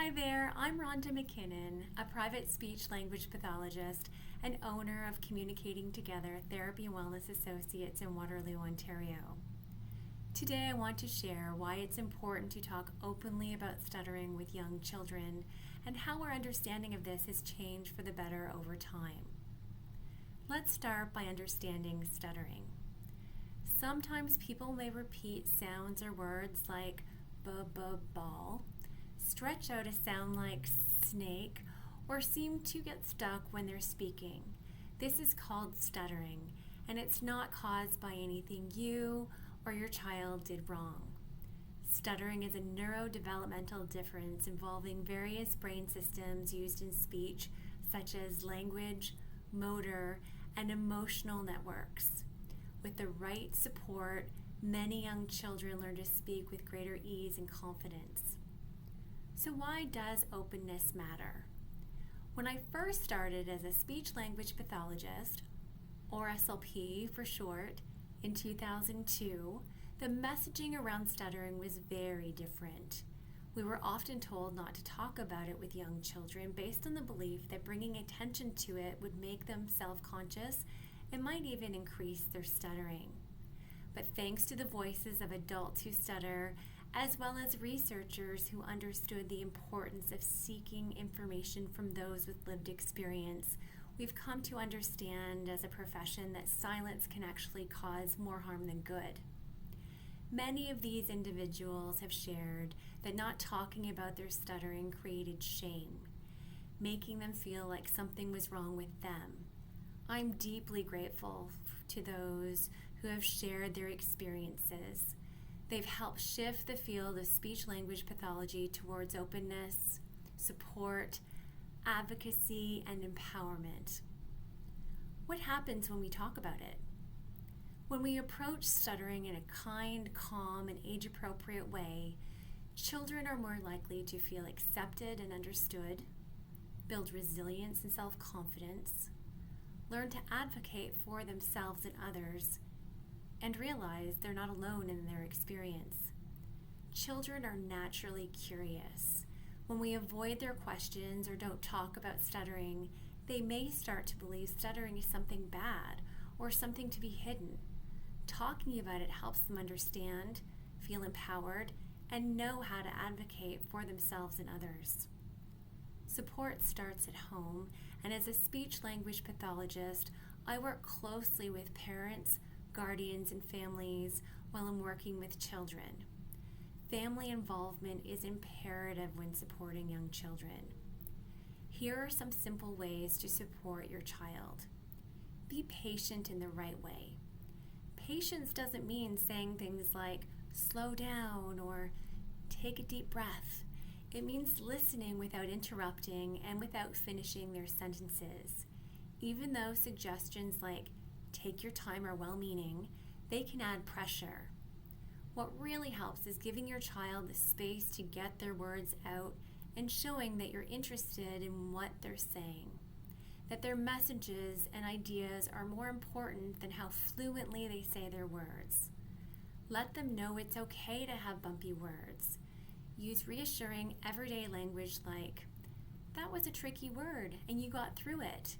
Hi there, I'm Rhonda MacKinnon, a private speech language pathologist and owner of Communicating Together Therapy and Wellness Associates in Waterloo, Ontario. Today I want to share why it's important to talk openly about stuttering with young children and how our understanding of this has changed for the better over time. Let's start by understanding stuttering. Sometimes people may repeat sounds or words like ball, stretch out a sound like snake, or seem to get stuck when they're speaking. This is called stuttering, and it's not caused by anything you or your child did wrong. Stuttering is a neurodevelopmental difference involving various brain systems used in speech, such as language, motor, and emotional networks. With the right support, many young children learn to speak with greater ease and confidence. So why does openness matter? When I first started as a speech-language pathologist, or SLP for short, in 2002, the messaging around stuttering was very different. We were often told not to talk about it with young children based on the belief that bringing attention to it would make them self-conscious and might even increase their stuttering. But thanks to the voices of adults who stutter, as well as researchers who understood the importance of seeking information from those with lived experience, we've come to understand as a profession that silence can actually cause more harm than good. Many of these individuals have shared that not talking about their stuttering created shame, making them feel like something was wrong with them. I'm deeply grateful to those who have shared their experiences. They've helped shift the field of speech-language pathology towards openness, support, advocacy, and empowerment. What happens when we talk about it? When we approach stuttering in a kind, calm, and age-appropriate way, children are more likely to feel accepted and understood, build resilience and self-confidence, learn to advocate for themselves and others, and realize they're not alone in their experience. Children are naturally curious. When we avoid their questions or don't talk about stuttering, they may start to believe stuttering is something bad or something to be hidden. Talking about it helps them understand, feel empowered, and know how to advocate for themselves and others. Support starts at home, and as a speech-language pathologist, I work closely with parents, guardians, and families while I'm working with children. Family involvement is imperative when supporting young children. Here are some simple ways to support your child. Be patient in the right way. Patience doesn't mean saying things like, slow down, or take a deep breath. It means listening without interrupting and without finishing their sentences. Even though suggestions like, take your time are well-meaning, they can add pressure. What really helps is giving your child the space to get their words out and showing that you're interested in what they're saying, that their messages and ideas are more important than how fluently they say their words. Let them know it's okay to have bumpy words. Use reassuring everyday language like, that was a tricky word and you got through it.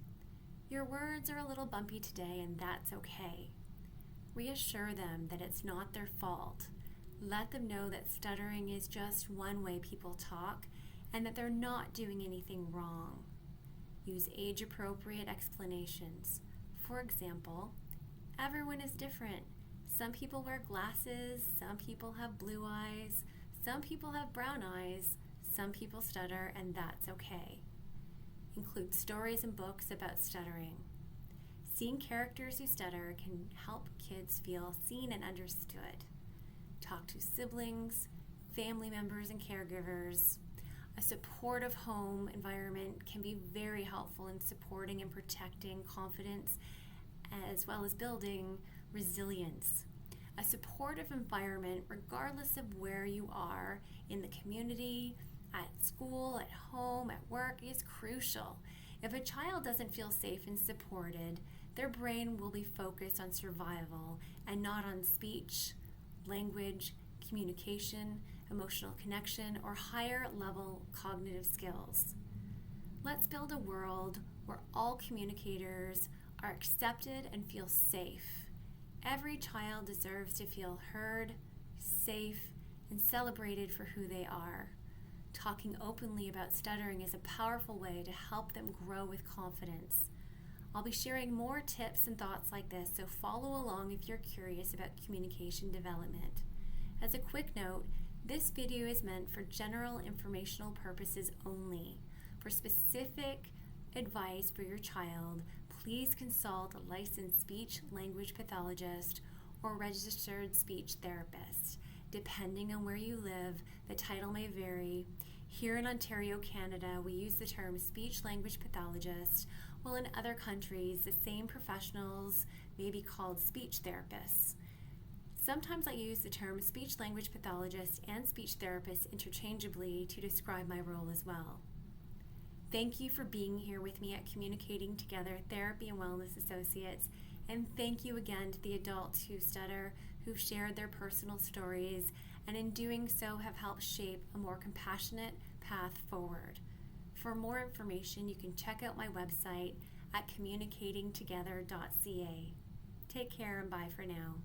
Your words are a little bumpy today and that's okay. Reassure them that it's not their fault. Let them know that stuttering is just one way people talk and that they're not doing anything wrong. Use age-appropriate explanations. For example, everyone is different. Some people wear glasses, some people have blue eyes, some people have brown eyes, some people stutter, and that's okay. Include stories and books about stuttering. Seeing characters who stutter can help kids feel seen and understood. Talk to siblings, family members, and caregivers. A supportive home environment can be very helpful in supporting and protecting confidence as well as building resilience. A supportive environment, regardless of where you are in the community, at school, at home, at work, is crucial. If a child doesn't feel safe and supported, their brain will be focused on survival and not on speech, language, communication, emotional connection, or higher level cognitive skills. Let's build a world where all communicators are accepted and feel safe. Every child deserves to feel heard, safe, and celebrated for who they are. Talking openly about stuttering is a powerful way to help them grow with confidence. I'll be sharing more tips and thoughts like this, so follow along if you're curious about communication development. As a quick note, this video is meant for general informational purposes only. For specific advice for your child, please consult a licensed speech-language pathologist or registered speech therapist. Depending on where you live, the title may vary. Here in Ontario, Canada, we use the term speech-language pathologist, while in other countries, the same professionals may be called speech therapists. Sometimes I use the term speech-language pathologist and speech therapist interchangeably to describe my role as well. Thank you for being here with me at Communicating Together Therapy and Wellness Associates, and thank you again to the adults who stutter, who've shared their personal stories, and in doing so have helped shape a more compassionate path forward. For more information, you can check out my website at communicatingtogether.ca. Take care and bye for now.